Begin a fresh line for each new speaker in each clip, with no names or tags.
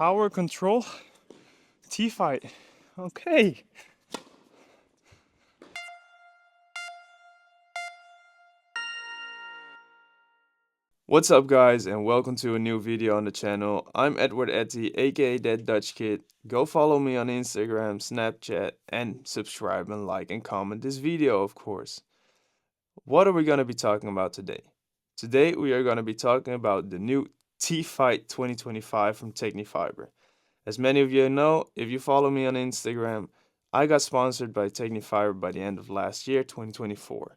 Power control T-fight. Okay. What's up guys, and welcome to a new video on the channel. I'm Edward Etty, aka That Dutch Kid. Go follow me on Instagram, Snapchat, and subscribe and like and comment this video, of course. What are we going to be talking about today? Today we are going to be talking about the new T-fight 2025 from Tecnifibre. As many of you know, if you follow me on Instagram, I got sponsored by Tecnifibre by the end of last year, 2024.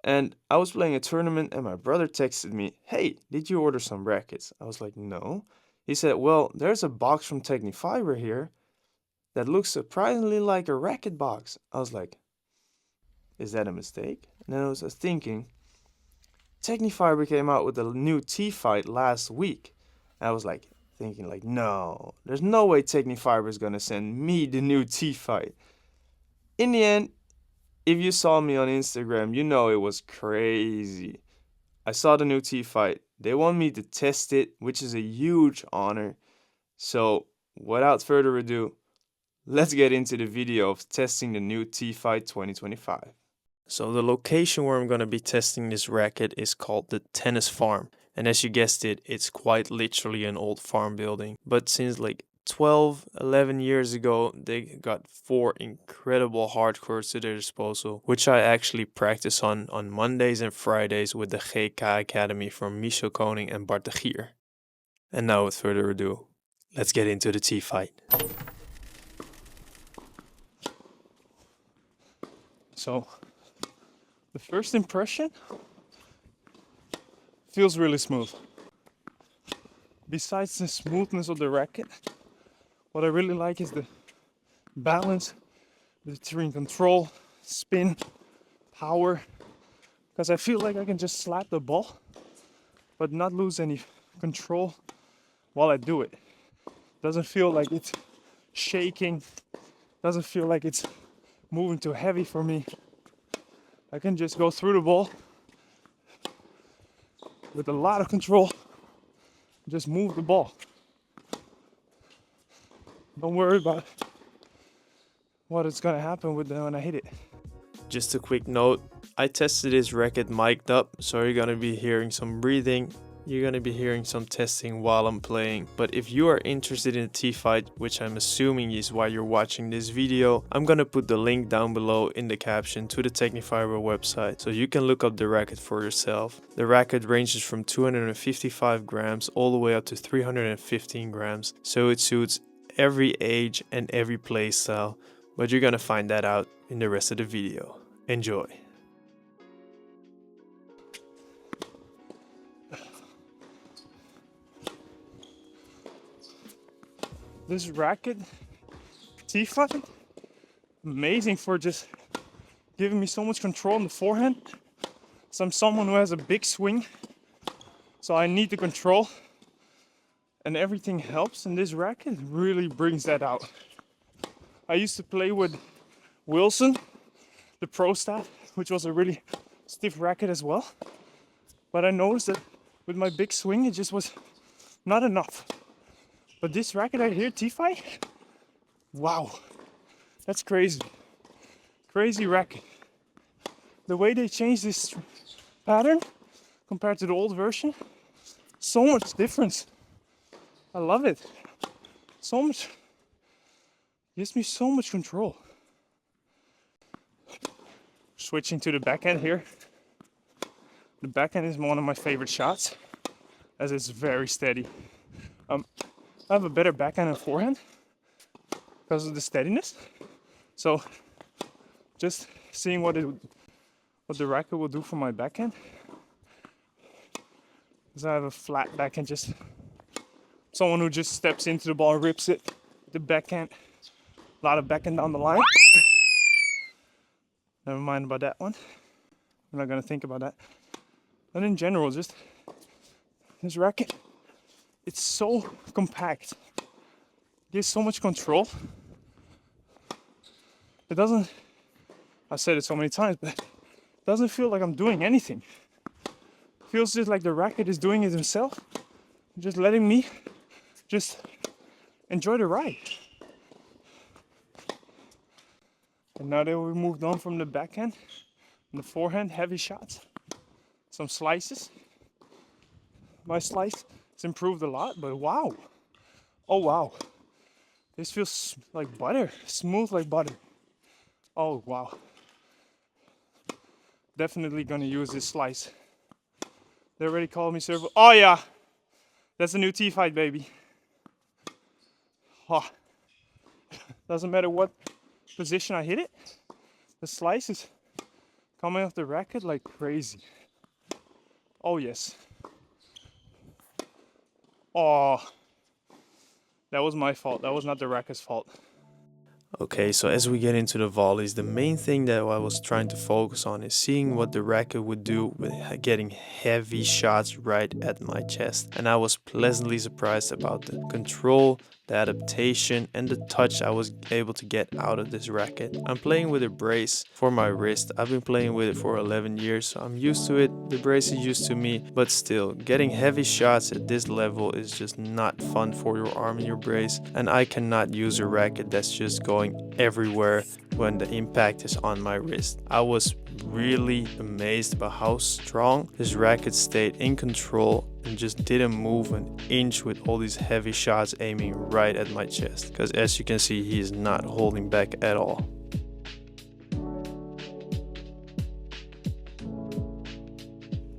And I was playing a tournament and my brother texted me, "Hey, did you order some rackets?" I was like, "No." He said, "Well, there's a box from Tecnifibre here that looks surprisingly like a racket box." I was like, "Is that a mistake?" And then I was thinking, Tecnifibre came out with a new T-fight last week. And I was like, thinking like, no, there's no way Tecnifibre is gonna send me the new T-fight. In the end, if you saw me on Instagram, you know it was crazy. I saw the new T-fight. They want me to test it, which is a huge honor. So, without further ado, let's get into the video of testing the new T-fight 2025. So the location where I'm going to be testing this racket is called the Tennis Farm. And as you guessed it, it's quite literally an old farm building. But since like 11 years ago, they got 4 incredible hard courts to their disposal, which I actually practice on Mondays and Fridays with the GK Academy from Michel Koning and Bart de Gier. And now with further ado, let's get into the T-fight. So, the first impression feels really smooth. Besides the smoothness of the racket, what I really like is the balance between control, spin, power. Because I feel like I can just slap the ball, but not lose any control while I do it. Doesn't feel like it's shaking. Doesn't feel like it's moving too heavy for me. I can just go through the ball with a lot of control. Just move the ball. Don't worry about what is gonna happen with when I hit it. Just a quick note, I tested this racket mic'd up, so you're gonna be hearing some breathing. You're gonna be hearing some testing while I'm playing. But if you are interested in the T-fight, which I'm assuming is why you're watching this video, I'm gonna put the link down below in the caption to the Tecnifibre website, so you can look up the racket for yourself. The racket ranges from 255 grams all the way up to 315 grams, so it suits every age and every play style. But you're gonna find that out in the rest of the video. Enjoy. This racket, T-fight, amazing for just giving me so much control on the forehand. So I'm someone who has a big swing, so I need the control, and everything helps, and this racket really brings that out. I used to play with Wilson, the Pro Staff, which was a really stiff racket as well, but I noticed that with my big swing it just was not enough. But this racket right here, T-fight, wow, that's crazy. Crazy racket. The way they changed this pattern compared to the old version, so much difference. I love it. So much, gives me so much control. Switching to the backhand here. The backhand is one of my favorite shots, as it's very steady. I have a better backhand and forehand because of the steadiness. So just seeing what the racket will do for my backhand. Because I have a flat backhand, just someone who just steps into the ball and rips it. The backhand, a lot of backhand down the line. Never mind about that one. I'm not gonna think about that. But in general, just this racket, it's so compact. It gives so much control. It doesn't, I've said it so many times, but it doesn't feel like I'm doing anything. It feels just like the racket is doing it himself. Just letting me just enjoy the ride. And now that we moved on from the backhand and the forehand, heavy shots, some slices. My slice has improved a lot, but wow. Oh wow. This feels like butter, smooth like butter. Oh wow. Definitely gonna use this slice. They already called me servo. Oh yeah. That's a new T-fight, baby. Oh. Doesn't matter what position I hit it. The slice is coming off the racket like crazy. Oh yes. Oh, that was my fault. That was not the racket's fault. Okay, so as we get into the volleys, the main thing that I was trying to focus on is seeing what the racket would do with getting heavy shots right at my chest. And I was pleasantly surprised about the control, the adaptation, and the touch I was able to get out of this racket. I'm playing with a brace for my wrist. I've been playing with it for 11 years, so I'm used to it. The brace is used to me, but still, getting heavy shots at this level is just not fun for your arm and your brace. And I cannot use a racket that's just going everywhere when the impact is on my wrist. I was really amazed by how strong this racket stayed in control and just didn't move an inch with all these heavy shots aiming right at my chest. Because as you can see, he is not holding back at all.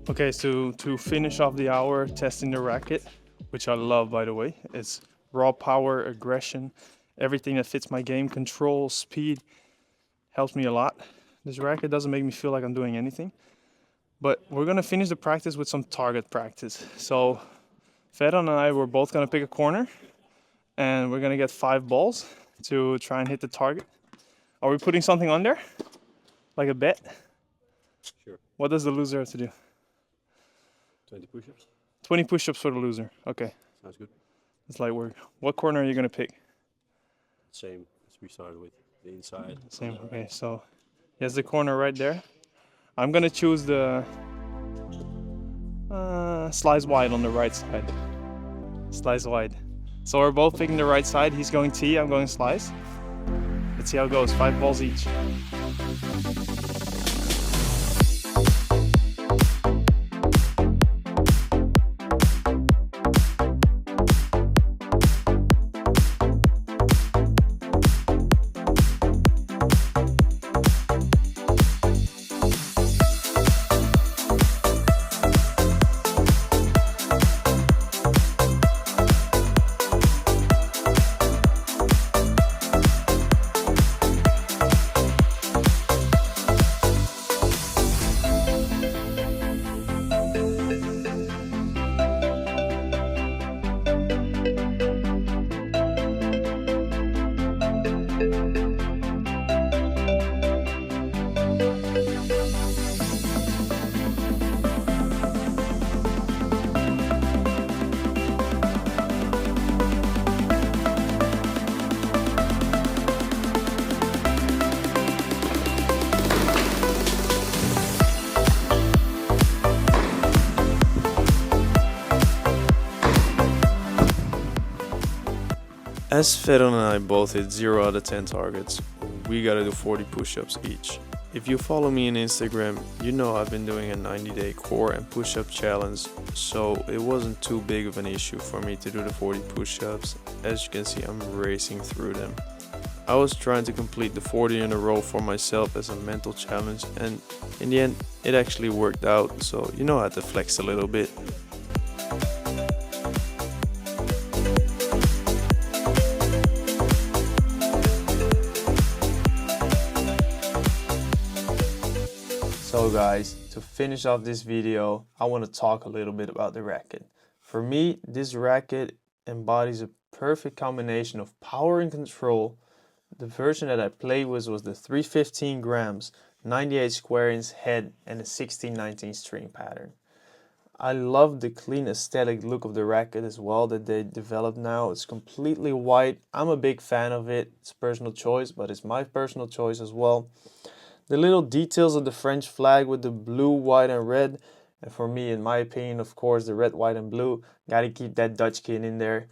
Okay, so to finish off the hour testing the racket, which I love by the way, it's raw power, aggression, everything that fits my game, control, speed, helps me a lot. This racket doesn't make me feel like I'm doing anything. But we're gonna finish the practice with some target practice. So Fedon and I were both gonna pick a corner and we're gonna get 5 balls to try and hit the target. Are we putting something on there? Like a bet?
Sure.
What does the loser have to do?
20 push-ups.
20 push-ups for the loser. Okay.
Sounds good.
It's light work. What corner are you gonna pick?
Same as we started with, the inside.
Same, okay, so he has the corner right there. I'm gonna choose the slice wide on the right side. Slice wide. So we're both picking the right side. He's going tee, I'm going slice. Let's see how it goes, 5 balls each. As Fedon and I both hit 0 out of 10 targets, we gotta do 40 push-ups each. If you follow me on Instagram, you know I've been doing a 90-day core and push-up challenge, so it wasn't too big of an issue for me to do the 40 push-ups. As you can see, I'm racing through them. I was trying to complete the 40 in a row for myself as a mental challenge, and in the end, it actually worked out, so you know I had to flex a little bit. So guys, to finish off this video, I want to talk a little bit about the racket. For me, this racket embodies a perfect combination of power and control. The version that I played with was the 315 grams, 98 square inch head and a 16-19 string pattern. I love the clean aesthetic look of the racket as well that they developed now. It's completely white. I'm a big fan of it. It's personal choice, but it's my personal choice as well. The little details of the French flag with the blue, white and red. And for me, in my opinion, of course, the red, white and blue. Gotta keep that Dutch kid in there.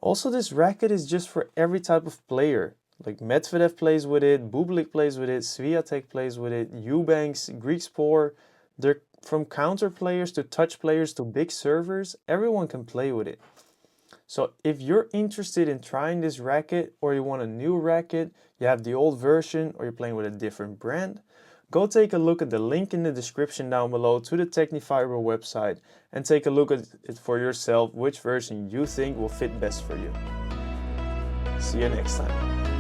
Also, this racket is just for every type of player. Like Medvedev plays with it, Bublik plays with it, Swiatek plays with it, Eubanks, Greek Sport. They're from counter players to touch players to big servers. Everyone can play with it. So if you're interested in trying this racket or you want a new racket, you have the old version or you're playing with a different brand, go take a look at the link in the description down below to the Tecnifibre website and take a look at it for yourself which version you think will fit best for you. See you next time.